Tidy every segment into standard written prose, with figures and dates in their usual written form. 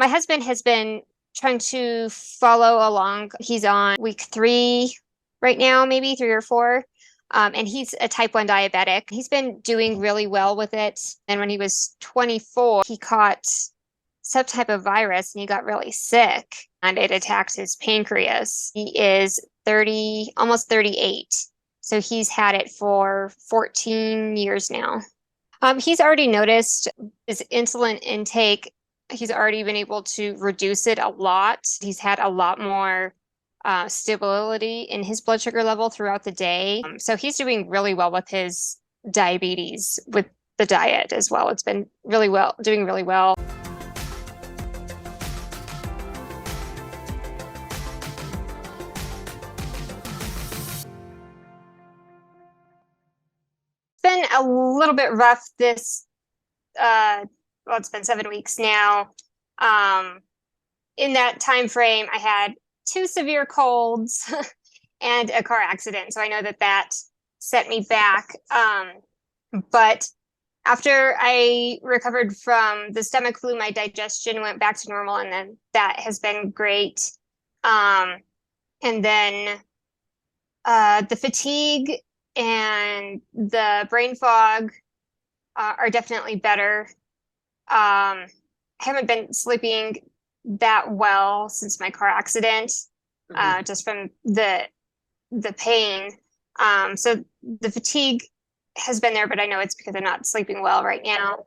My husband has been trying to follow along. He's on week 3 right now, maybe 3 or 4. And he's a type 1 diabetic. He's been doing really well with it. And when he was 24, he caught some type of virus and he got really sick and it attacked his pancreas. He is 30, almost 38. So he's had it for 14 years now. He's already noticed his insulin intake. He's already been able to reduce it a lot. He's had a lot more stability in his blood sugar level throughout the day. So he's doing really well with his diabetes with the diet as well. It's been doing really well. It's been a little bit rough this, well, it's been 7 weeks now. In that time frame, I had 2 severe colds and a car accident. So I know that set me back. But after I recovered from the stomach flu, my digestion went back to normal, and then that has been great. And then the fatigue and the brain fog are definitely better. I haven't been sleeping that well since my car accident, just from the pain. So the fatigue has been there, but I know it's because I'm not sleeping well right now.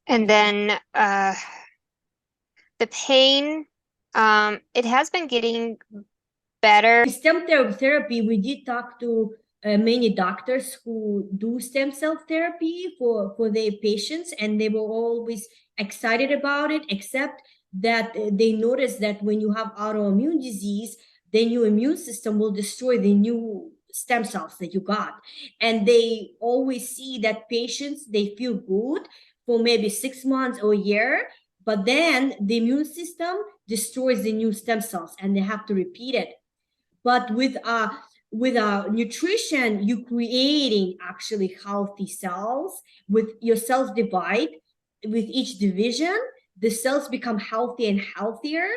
And then the pain, it has been getting better. Stem cell therapy, we did talk to many doctors who do stem cell therapy for their patients, and they were always excited about it, except that they noticed that when you have autoimmune disease, then your immune system will destroy the new stem cells that you got. And they always see that patients, they feel good for maybe 6 months or a year, but then the immune system destroys the new stem cells and they have to repeat it. But with nutrition, you're creating actually healthy cells. With your cells divide, with each division, the cells become healthy and healthier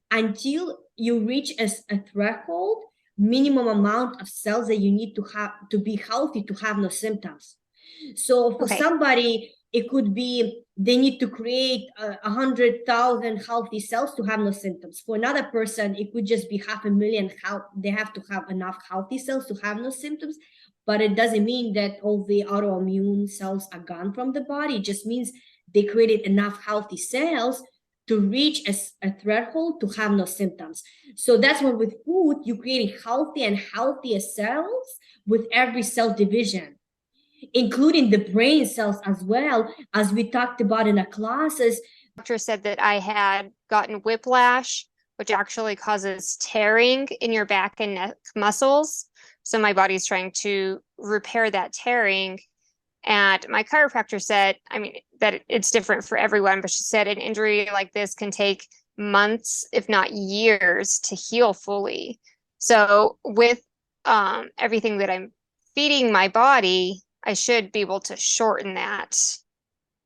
until you reach a threshold, minimum amount of cells that you need to have to be healthy, to have no symptoms. So for somebody, it could be they need to create 100,000 healthy cells to have no symptoms. For another person, it could just be 500,000. They have to have enough healthy cells to have no symptoms. But it doesn't mean that all the autoimmune cells are gone from the body. It just means they created enough healthy cells to reach a threshold to have no symptoms. So that's when with food, you're creating healthy and healthier cells with every cell division, including the brain cells as well, as we talked about in our classes. The doctor said that I had gotten whiplash, which actually causes tearing in your back and neck muscles. So my body's trying to repair that tearing. And my chiropractor said, I mean, that it's different for everyone, but she said an injury like this can take months, if not years, to heal fully. So with everything that I'm feeding my body, I should be able to shorten that.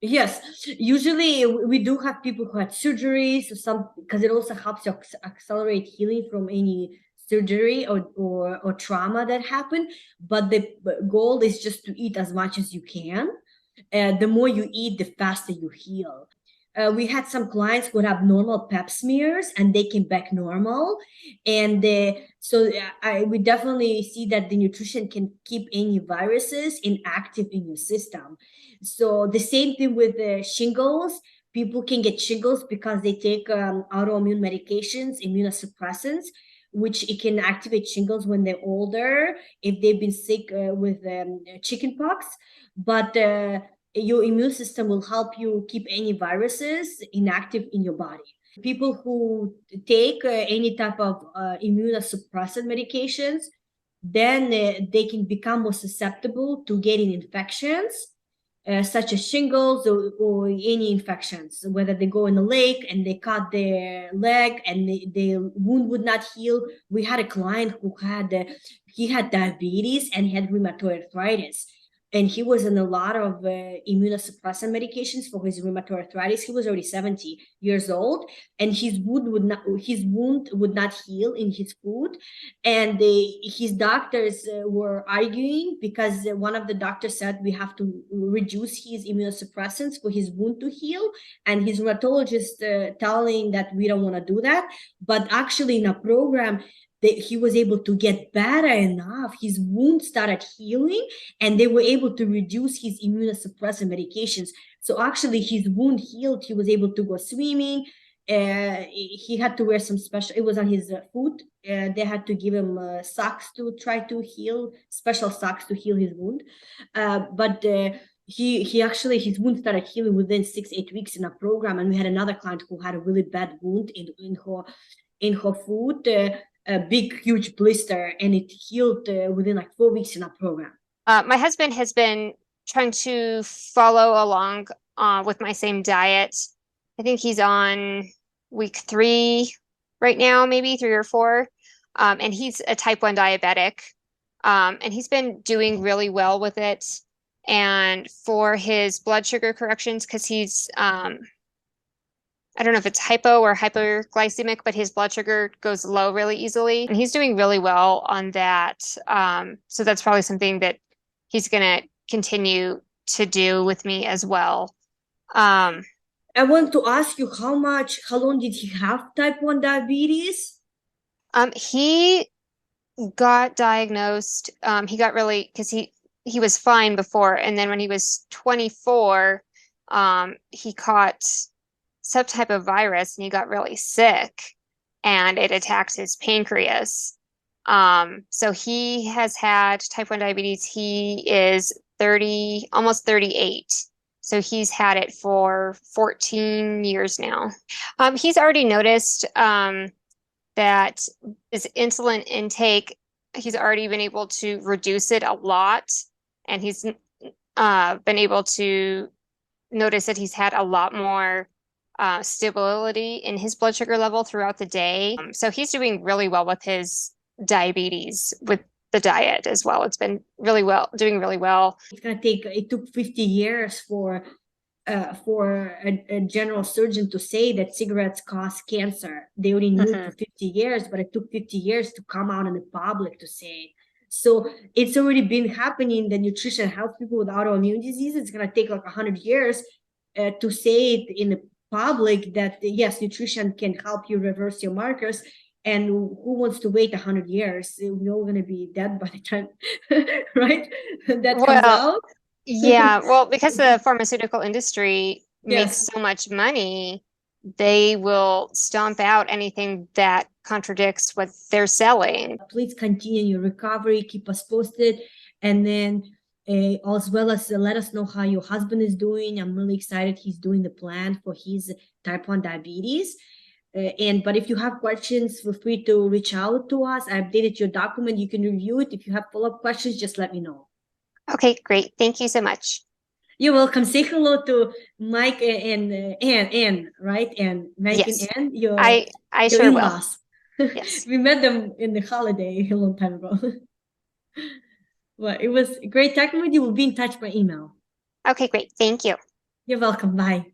Yes, usually we do have people who had surgeries or some, because it also helps to accelerate healing from any surgery or trauma that happened. But the goal is just to eat as much as you can. The more you eat, the faster you heal. We had some clients who have normal pap smears and they came back normal. And so we definitely see that the nutrition can keep any viruses inactive in your system. So the same thing with the shingles. People can get shingles because they take autoimmune medications, immunosuppressants, which it can activate shingles when they're older, if they've been sick with chicken pox. But your immune system will help you keep any viruses inactive in your body. People who take any type of immunosuppressant medications, then they can become more susceptible to getting infections, such as shingles or any infections, whether they go in the lake and they cut their leg and the wound would not heal. We had a client who had he had diabetes and he had rheumatoid arthritis. and he was on a lot of immunosuppressant medications for his rheumatoid arthritis. He was already 70 years old, and his wound would not heal in his foot. And his doctors were arguing because one of the doctors said we have to reduce his immunosuppressants for his wound to heal, and his rheumatologist telling that we don't want to do that. But actually, in a program, that he was able to get better enough, his wound started healing, and they were able to reduce his immunosuppressant medications. So actually his wound healed. He was able to go swimming. He had to wear some special, it was on his foot. They had to give him socks to try to heal, special socks to heal his wound. But he actually, his wound started healing within 6-8 weeks in a program. And we had another client who had a really bad wound in her foot, a big, huge blister, and it healed within like 4 weeks in a program. My husband has been trying to follow along with my same diet. I think he's on week 3 right now, maybe 3 or 4. And he's a type 1 diabetic. And he's been doing really well with it. And for his blood sugar corrections, because he's I don't know if it's hypo or hyperglycemic, but his blood sugar goes low really easily. And he's doing really well on that. So that's probably something that he's going to continue to do with me as well. I want to ask you, how long did he have type 1 diabetes? He got diagnosed. He got really, because he was fine before. And then when he was 24, he caught some type of virus and he got really sick and it attacked his pancreas. So he has had type 1 diabetes. He is 30, almost 38. So he's had it for 14 years now. He's already noticed that his insulin intake, he's already been able to reduce it a lot. And he's been able to notice that he's had a lot more stability in his blood sugar level throughout the day. So he's doing really well with his diabetes with the diet as well. It's been doing really well. It took 50 years for a general surgeon to say that cigarettes cause cancer. They already knew for 50 years, but it took 50 years to come out in the public to say it. So it's already been happening that nutrition helps people with autoimmune disease. It's going to take like 100 years to say it in the public that yes, nutrition can help you reverse your markers. And who wants to wait 100 years? We're all going to be dead by the time, right? That comes out. Yeah, well, because the pharmaceutical industry makes Yes. so much money, they will stomp out anything that contradicts what they're selling. Please continue your recovery, keep us posted, and then as well as let us know how your husband is doing. I'm really excited he's doing the plan for his type 1 diabetes. But if you have questions, feel free to reach out to us. I updated your document. You can review it. If you have follow-up questions, just let me know. Okay, great. Thank you so much. You're welcome. Say hello to Mike and Ann, right? And Mike Yes. and Ann, your sure in-laws. Yes. We met them in the holiday a long time ago. Well, it was great talking with you. We'll be in touch by email. Okay, great. Thank you. You're welcome. Bye.